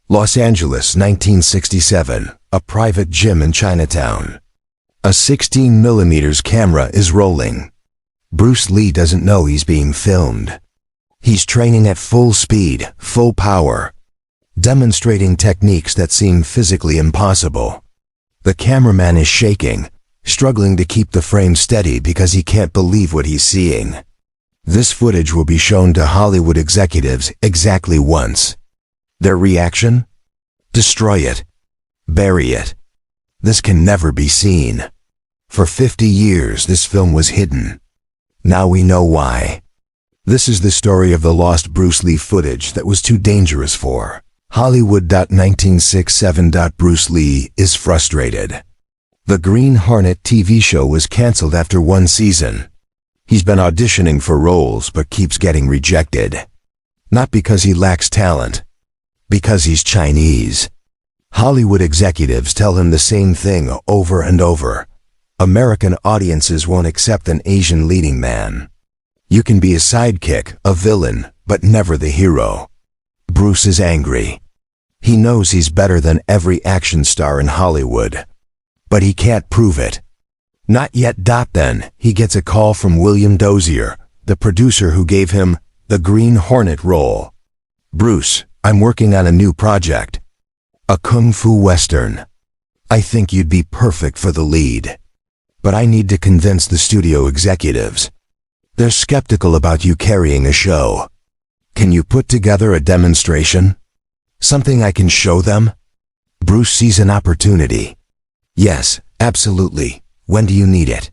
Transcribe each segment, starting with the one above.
Los Angeles, 1967, a private gym in Chinatown. A 16mm camera is rolling. Bruce Lee doesn't know he's being filmed. He's training at full speed, full power, demonstrating techniques that seem physically impossible. The cameraman is shaking, struggling to keep the frame steady because he can't believe what he's seeing. This footage will be shown to Hollywood executives exactly once. Their reaction? Destroy it. Bury it. This can never be seen. For 50 years this film was hidden. Now we know why. This is the story of the lost Bruce Lee footage that was too dangerous for Hollywood. 1967. Bruce Lee is frustrated. The Green Hornet TV show was canceled after one season. He's been auditioning for roles but keeps getting rejected. Not because he lacks talent, because he's Chinese. Hollywood executives tell him the same thing over and over. American audiences won't accept an Asian leading man. You can be a sidekick, a villain, but never the hero. Bruce is angry. He knows he's better than every action star in Hollywood. But he can't prove it. Not yet. Then, he gets a call from William Dozier, the producer who gave him the Green Hornet role. Bruce, I'm working on a new project. A kung fu western. I think you'd be perfect for the lead. But I need to convince the studio executives. They're skeptical about you carrying a show. Can you put together a demonstration? Something I can show them? Bruce sees an opportunity. Yes, absolutely. When do you need it?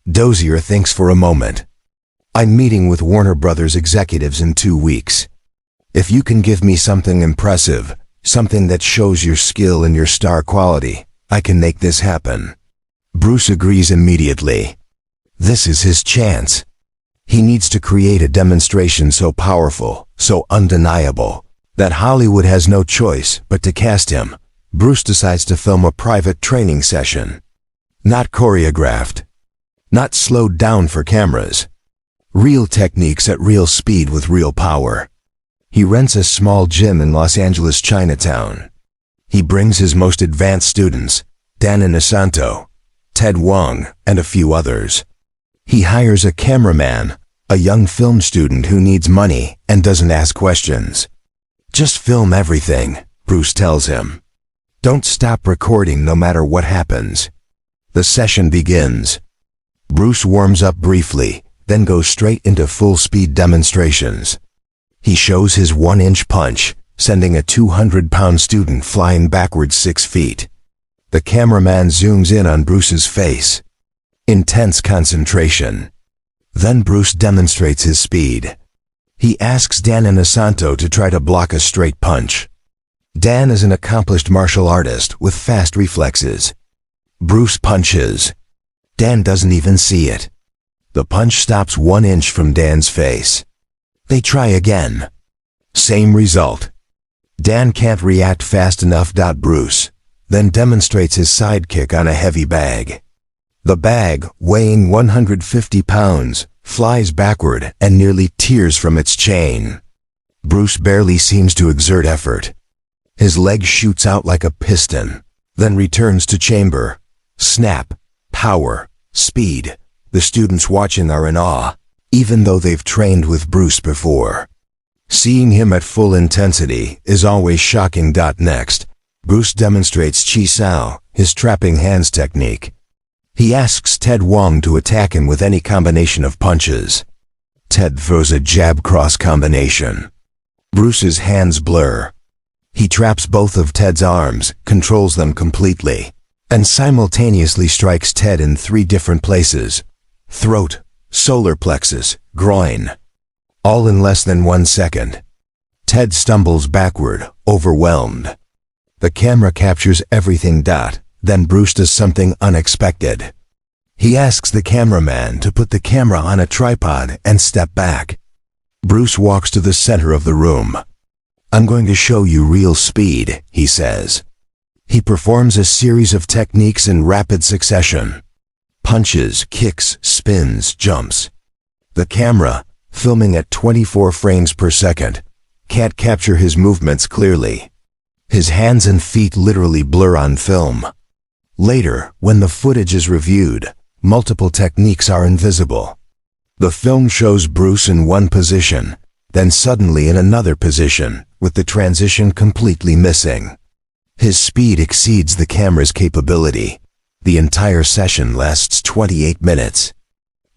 Dozier thinks for a moment. I'm meeting with Warner Brothers executives in 2 weeks. If you can give me something impressive, something that shows your skill and your star quality, I can make this happen. Bruce agrees immediately. This is his chance. He needs to create a demonstration so powerful, so undeniable, that Hollywood has no choice but to cast him. Bruce decides to film a private training session. Not choreographed. Not slowed down for cameras. Real techniques at real speed with real power. He rents a small gym in Los Angeles, Chinatown. He brings his most advanced students, Dan Inosanto, Ted Wong, and a few others. He hires a cameraman, a young film student who needs money and doesn't ask questions. Just film everything, Bruce tells him. Don't stop recording no matter what happens. The session begins. Bruce warms up briefly, then goes straight into full-speed demonstrations. He shows his 1-inch punch, sending a 200-pound student flying backwards 6 feet. The cameraman zooms in on Bruce's face. Intense concentration. Then Bruce demonstrates his speed. He asks Dan Inosanto to try to block a straight punch. Dan is an accomplished martial artist with fast reflexes. Bruce punches. Dan doesn't even see it. The punch stops 1 inch from Dan's face. They try again. Same result. Dan can't react fast enough. Bruce then demonstrates his sidekick on a heavy bag. The bag, weighing 150 pounds, flies backward and nearly tears from its chain. Bruce barely seems to exert effort. His leg shoots out like a piston, then returns to chamber. Snap, power, speed. The students watching are in awe, even though they've trained with Bruce before. Seeing him at full intensity is always shocking. Next, Bruce demonstrates Chi Sao, his trapping hands technique. He asks Ted Wong to attack him with any combination of punches. Ted throws a jab-cross combination. Bruce's hands blur. He traps both of Ted's arms, controls them completely, and simultaneously strikes Ted in 3 different places: throat, solar plexus, groin. All in less than 1 second. Ted stumbles backward, overwhelmed. The camera captures everything. Then Bruce does something unexpected. He asks the cameraman to put the camera on a tripod and step back. Bruce walks to the center of the room. I'm going to show you real speed, he says. He performs a series of techniques in rapid succession. Punches, kicks, spins, jumps. The camera, filming at 24 frames per second, can't capture his movements clearly. His hands and feet literally blur on film. Later, when the footage is reviewed, multiple techniques are invisible. The film shows Bruce in one position, then suddenly in another position, with the transition completely missing. His speed exceeds the camera's capability. The entire session lasts 28 minutes.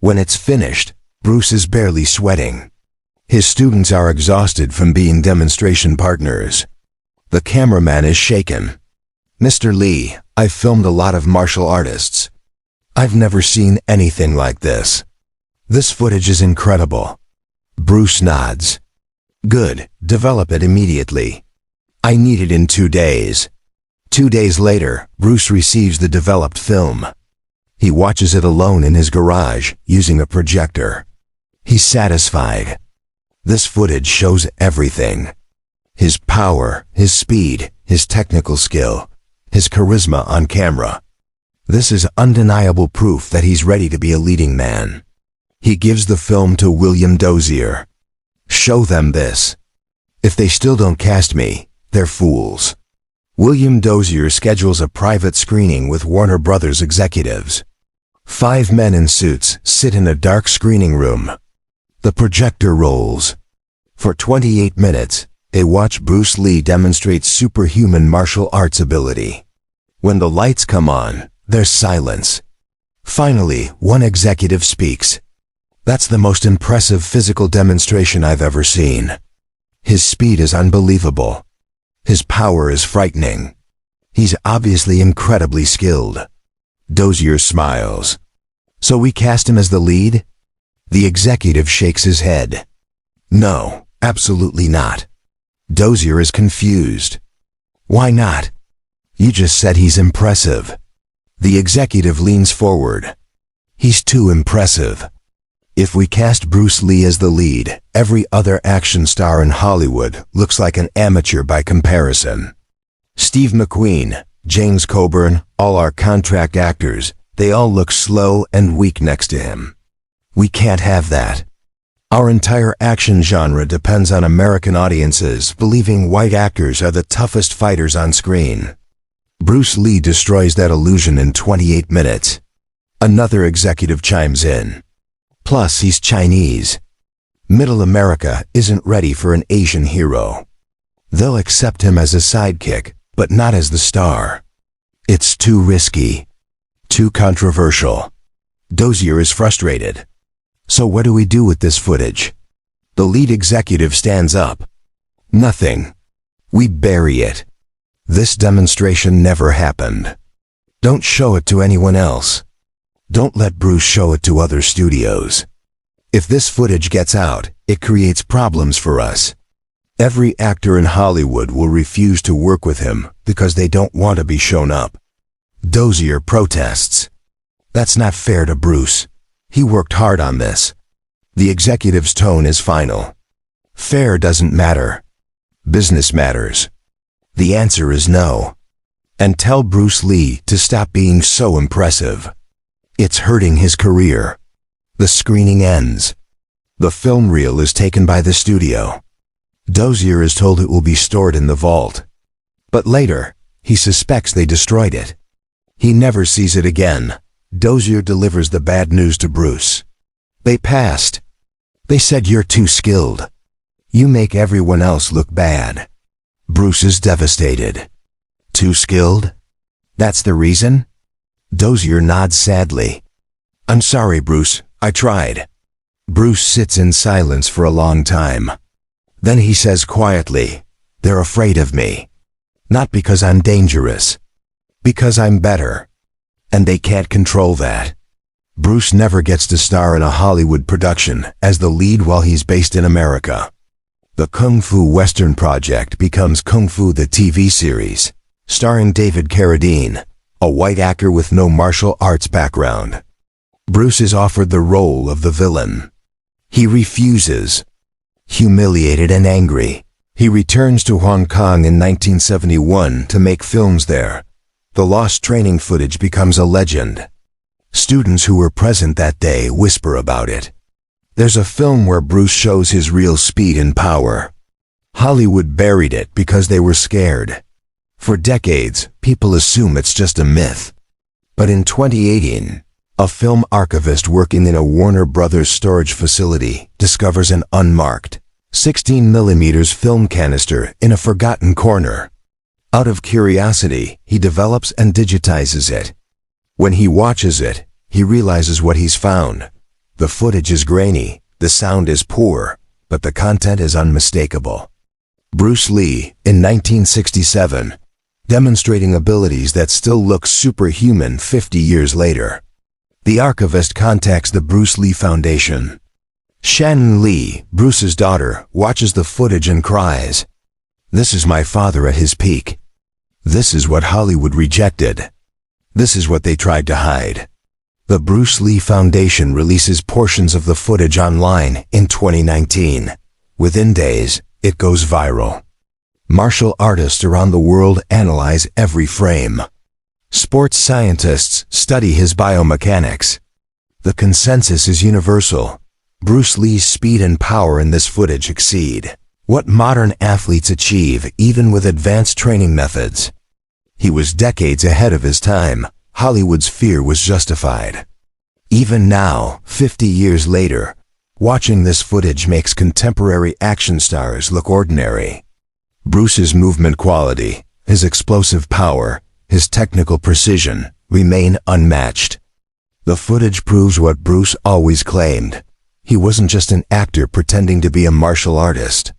When it's finished, Bruce is barely sweating. His students are exhausted from being demonstration partners. The cameraman is shaken. "Mr. Lee, I've filmed a lot of martial artists. I've never seen anything like this. This footage is incredible." Bruce nods. "Good, develop it immediately. I need it in 2 days." 2 days later, Bruce receives the developed film. He watches it alone in his garage, using a projector. He's satisfied. This footage shows everything. His power, his speed, his technical skill, his charisma on camera. This is undeniable proof that he's ready to be a leading man. He gives the film to William Dozier. "Show them this. If they still don't cast me, they're fools." William Dozier schedules a private screening with Warner Brothers executives. 5 men in suits sit in a dark screening room. The projector rolls. For 28 minutes, they watch Bruce Lee demonstrate superhuman martial arts ability. When the lights come on, there's silence. Finally, one executive speaks. "That's the most impressive physical demonstration I've ever seen. His speed is unbelievable. His power is frightening. He's obviously incredibly skilled." Dozier smiles. "So we cast him as the lead?" The executive shakes his head. "No, absolutely not." Dozier is confused. "Why not? You just said he's impressive." The executive leans forward. "He's too impressive. If we cast Bruce Lee as the lead, every other action star in Hollywood looks like an amateur by comparison. Steve McQueen, James Coburn, all our contract actors, they all look slow and weak next to him. We can't have that. Our entire action genre depends on American audiences believing white actors are the toughest fighters on screen." Bruce Lee destroys that illusion in 28 minutes. Another executive chimes in. "Plus, he's Chinese. Middle America isn't ready for an Asian hero. They'll accept him as a sidekick, but not as the star. It's too risky. Too controversial." Dozier is frustrated. "So what do we do with this footage?" The lead executive stands up. "Nothing. We bury it. This demonstration never happened. Don't show it to anyone else. Don't let Bruce show it to other studios. If this footage gets out, it creates problems for us. Every actor in Hollywood will refuse to work with him because they don't want to be shown up." Dozier protests. "That's not fair to Bruce. He worked hard on this." The executive's tone is final. "Fair doesn't matter. Business matters. The answer is no. And tell Bruce Lee to stop being so impressive. It's hurting his career." The screening ends. The film reel is taken by the studio. Dozier is told it will be stored in the vault. But later, he suspects they destroyed it. He never sees it again. Dozier delivers the bad news to Bruce. "They passed. They said you're too skilled. You make everyone else look bad." Bruce is devastated. "Too skilled? That's the reason?" Dozier nods sadly. "I'm sorry, Bruce. I tried." Bruce sits in silence for a long time. Then he says quietly, "They're afraid of me. Not because I'm dangerous. Because I'm better. And they can't control that." Bruce never gets to star in a Hollywood production as the lead while he's based in America. The Kung Fu Western project becomes Kung Fu the TV series, starring David Carradine, a white actor with no martial arts background. Bruce is offered the role of the villain. He refuses. Humiliated and angry, he returns to Hong Kong in 1971 to make films there. The lost training footage becomes a legend. Students who were present that day whisper about it. There's a film where Bruce shows his real speed and power. Hollywood buried it because they were scared. For decades, people assume it's just a myth. But in 2018, a film archivist working in a Warner Brothers storage facility discovers an unmarked 16mm film canister in a forgotten corner. Out of curiosity, he develops and digitizes it. When he watches it, he realizes what he's found. The footage is grainy, the sound is poor, but the content is unmistakable. Bruce Lee, in 1967, demonstrating abilities that still look superhuman 50 years later. The archivist contacts the Bruce Lee Foundation. Shannon Lee, Bruce's daughter, watches the footage and cries, "This is my father at his peak. This is what Hollywood rejected. This is what they tried to hide." The Bruce Lee Foundation releases portions of the footage online in 2019. Within days, it goes viral. Martial artists around the world analyze every frame. Sports scientists study his biomechanics. The consensus is universal. Bruce Lee's speed and power in this footage exceed what modern athletes achieve even with advanced training methods. He was decades ahead of his time. Hollywood's fear was justified. Even now, 50 years later, watching this footage makes contemporary action stars look ordinary. Bruce's movement quality, his explosive power, his technical precision remain unmatched. The footage proves what Bruce always claimed. He wasn't just an actor pretending to be a martial artist.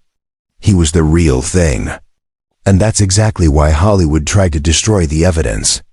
He was the real thing. And that's exactly why Hollywood tried to destroy the evidence.